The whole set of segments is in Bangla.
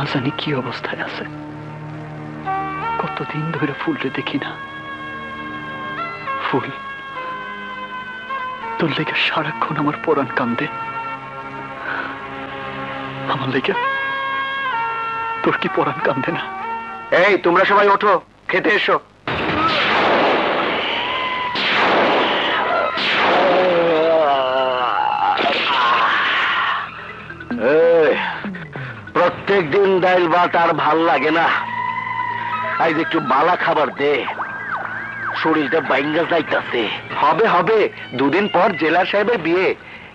না জানি কি অবস্থায় আছে। কতদিন ধরে ফুলরে দেখি না। ফুল, তোর লেগে সারাক্ষণ আমার পরাণ কান্দে। আমার লেগে তোর কি পরাণ কান্দে না? এই তোমরা সবাই ওঠো, খেতে এসো। প্রত্যেক দিন ডাইল ভাত আর ভাল লাগে না, আজ একটু বালা খাবার দে, শরীরটা বাইঙ্গা যাইতাছে। হবে হবে, দুদিন পর জেলার সাহেবের বিয়ে,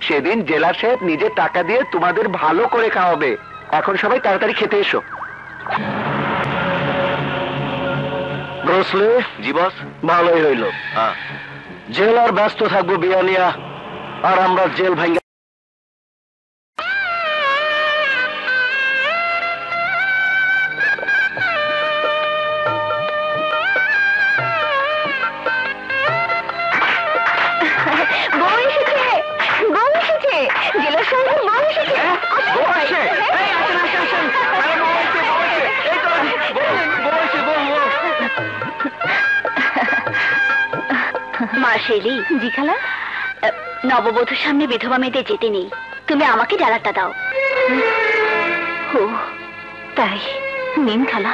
সেদিন জেলার সাহেব নিজে টাকা দিয়ে তোমাদের ভালো করে খাওয়াবে। এখন সবাই তাড়াতাড়ি খেতে এসো। ব্রসলে জি বস, ভালোই হইল। জেলার ব্যস্ত থাকবো বিয়া নিয়া, আর আমরা জেল ভাঙ্গা। মার্শেলি জি খালা, নববধূর সামনে বিধবা মেয়েদের যেতে নেই, তুমি আমাকে ডালাটা দাও। ও তাই, নিন খালা।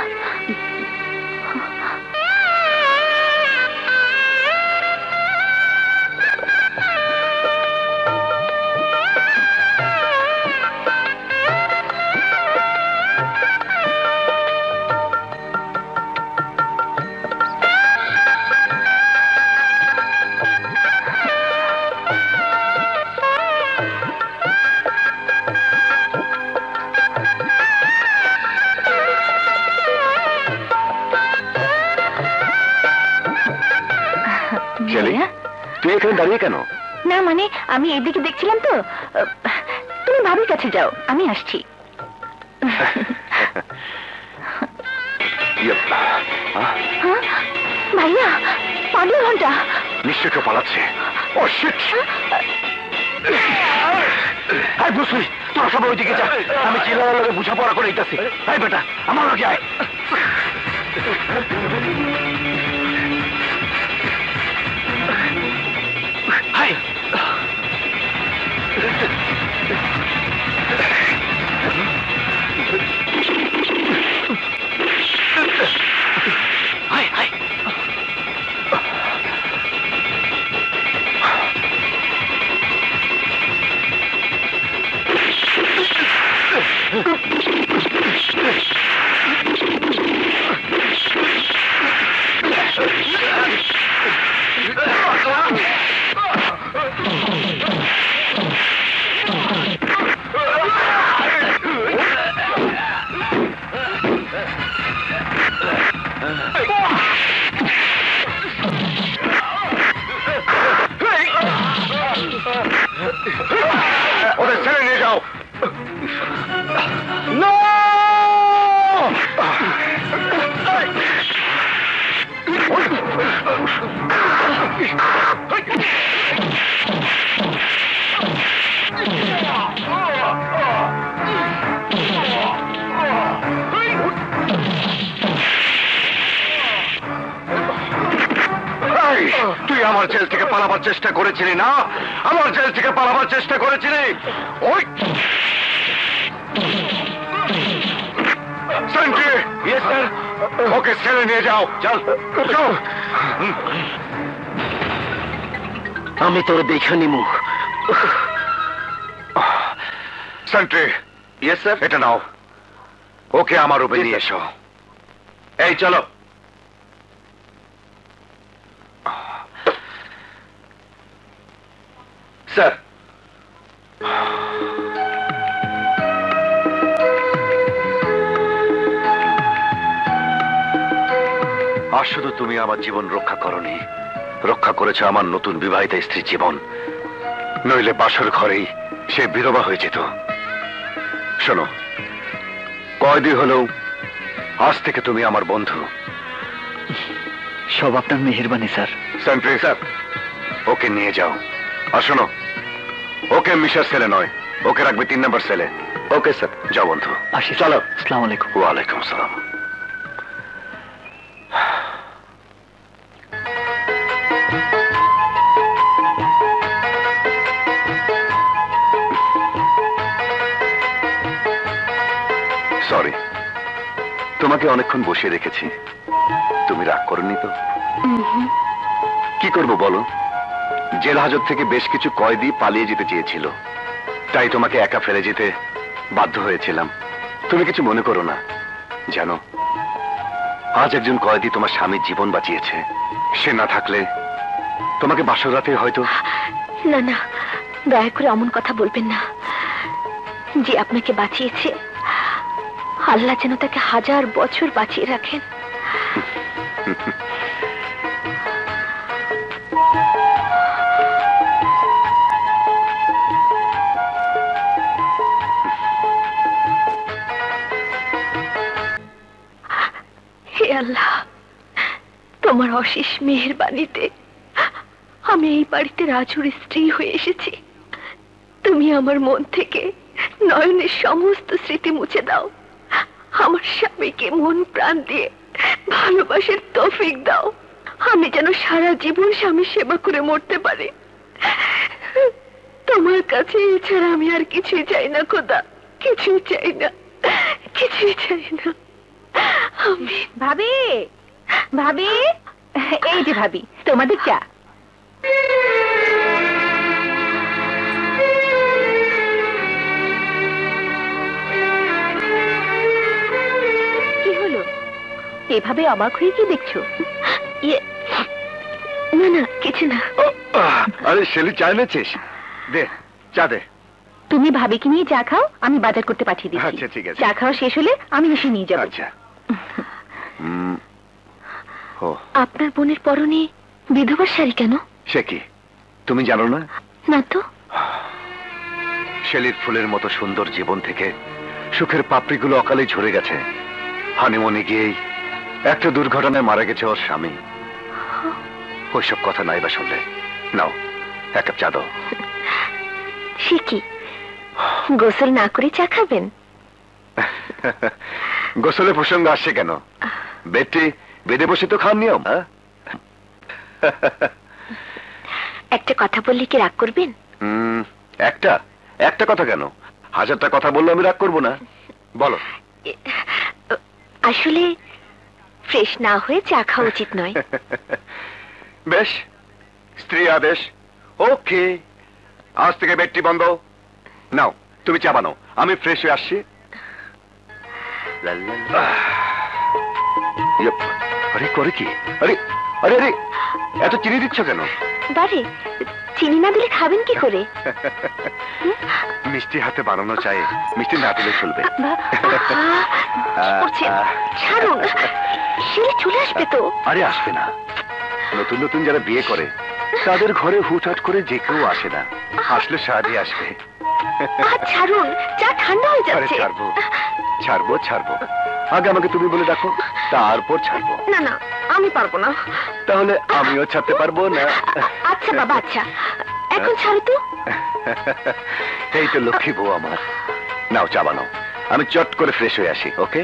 তুই এখানে দাঁড়িয়ে কেন? না মানে আমি এদিকে দেখছিলাম তো। তুমি ভাবির কাছে যাও, আমি আসছি। ভাইয়া, পাগলা ঘন্টা নিশ্চয় কেউ পালাচ্ছে। ও শিট! আয় বুঝলি, তোরা সবাই ওইদিকে যা, আমি জেলার লগে বুঝাপড়া করে দিতেছি। আয় বেটা, আমার লগে আয়। হাই হাই হাই ওদের ছেড়ে নিয়ে যাও। তুই আমার জেল থেকে পালাবার চেষ্টা করেছিলি না? আমার জেল থেকে পালাবার চেষ্টা করেছিলি? ওই ওকে ছেড়ে নিয়ে যাও। চল চল, আমি তোর দেখে নিমু। সেন্ট্রি। Yes sir. এটা নাও, ওকে আমার রুমে নিয়ে এসো। এই চলো। স্যার, আর শুধু তুমি আমার জীবন রক্ষা করনি, রক্ষা করেছো আমার নতুন বিবাহিত স্ত্রীর জীবন। নইলে বাসর ঘরেই সে বিধবা হয়ে যেত। শোনো, কয়দি হলেও আজ থেকে তুমি আমার বন্ধু। সব আপনার মেহেরবানি স্যার। সেন্ট্রি স্যার, ওকে নিয়ে যাও। আর শোনো, ওকে মিশার ছেলে নয়, ওকে রাখবে 3 নম্বর সেলে। Okay sir. যাও বন্ধু। আসি। চলো। আসসালামু আলাইকুম। ওয়ালাইকুম সালাম। সরি, তোমাকে অনেকক্ষণ বসিয়ে রেখেছি। তুমি রাগ করনি তো? কি করব বলো, জেল হাজত থেকে বেশ কিছু কয়েদি পালিয়ে যেতে চেয়েছিল, তাই তোমাকে একা ফেলে যেতে বাধ্য হয়েছিলাম। তুমি কিছু মনে করো না। জানো, আজ একজন কয়েদি তোমার স্বামীর জীবন বাঁচিয়েছে। সে না থাকলে তোমাকে বাসর রাতে হয়তো। না না, দয়া করে অমন কথা বলবেন না। যে আপনাকে বাঁচিয়েছে, আল্লাহ যেন তাকে 1000 বছর বাঁচিয়ে রাখেন। হে আল্লাহ, তোমার অশেষ মেহেরবানিতে আমি এই বাড়িতে রাজুর স্ত্রী হয়ে এসেছি। তুমি আমার মন থেকে নয়নের সমস্ত স্মৃতি মুছে দাও। আমার স্বামীকে মন প্রাণ দিয়ে ভালোবাসার তৌফিক দাও। আমি যেন সারা জীবন স্বামীর সেবা করে মরতে পারি। তোমার কাছে এছাড়া আমি আর কিছুই চাই না খোদা, কিছুই চাই না, কিছুই চাই না। আমি ভাবি, ভাবি, এই যে ভাবি, তোমাদের চা। কি হলো, এভাবে অবাক হয়ে কি দেখছো? না না, কিছু না। আরে শেলি, চা এনেছিস? দে, চা দে। তুমি ভাবিকে নিয়ে চা খাও, আমি বাজার করতে পাঠিয়ে দিচ্ছি। আচ্ছা, ঠিক আছে। চা খাওয়া শেষ হলে আমি এসে নিয়ে যাবো। আচ্ছা। আপনার বোনের পরনে বিধবার শাড়ি কেন? সে কি তুমি জানো না? না তো। শেলির ফুলের মতো সুন্দর জীবন থেকে সুখের পাপড়িগুলো অকালে ঝরে গেছে। হানিমুনে গিয়েই একটা দুর্ঘটনায় মারা গেছে ওর স্বামী। ওইসব কথা নাই বা শুনলে। নাও, এক কাপ চা দাও। সে কি, গোসল না করে চা খাবেন? গোসলের প্রসঙ্গ আসছে কেন? বেটি বেডে বসে তো খাওয়ার নিয়ম। একটা কথা বললে কি রাগ করবেন? একটা একটা কথা কেন, 1000টা কথা বললে আমি রাগ করবো না। বলো। আসলে ফ্রেশ না হয়ে চা খাওয়া উচিত নয়। বেশ, স্ত্রী আদেশ। ওকে, আজ থেকে বেডটি বন্ধ। নাও, তুমি চা বানাও, আমি ফ্রেশ হয়ে আসছি। আরে করে কি? আরে আরে আরে, এত চিনি দিচ্ছ কেন? বারে, চিনি না দিলে খাবেন কি করে? মিষ্টি হাতে বানানো চাই, মিষ্টি না দিলে চলবে। ছাড়ুন, সে চলে আসবে তো। আরে আসবে না, নতুন নতুন যারা বিয়ে করে তাদের ঘরে হুটহাট করে যে কেউ আসে না, আসলে সারাদিন আসবে। ছাড়ুন, চা ঠান্ডা হয়ে আরে যাচ্ছে। ছাড়বো ছাড়বো ছাড়বো, আগে আমাকে তুমি বলে ডাকো, তারপর ছাড়বো। না না, আমি পারবো না। তাহলে আমিও ছাড়তে পারবো না। আচ্ছা বাবা, আচ্ছা, এখন ছাড়ো তো। এই তো লক্ষ্মী বউ আমার। নাও চা বানাও, আমি চট করে ফ্রেশ হয়ে আসি। ওকে।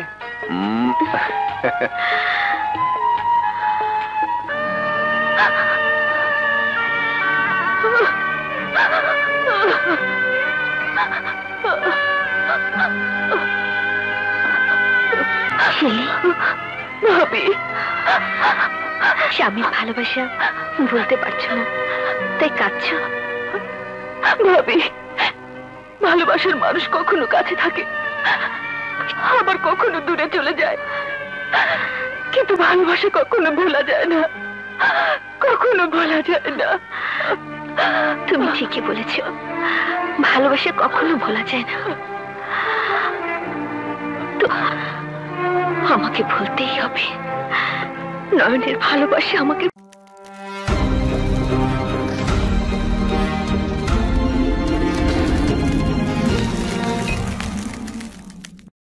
ভাবি, স্বামীর ভালোবাসা বলতে পারছো না, তাই কাঁদছো? ভাবি, ভালোবাসার মানুষ কখনো কাছে থাকে, আবার কখনো দূরে চলে যায়, কিন্তু ভালোবাসা কখনো ভোলা যায় না, কখনো ভোলা যায় না। তুমি ঠিকই বলেছ, ভালোবাসা কখনো ভোলা যায় না। তো আমাকে ভুলতেই হবে। নয়নের ভালোবাসা আমাকে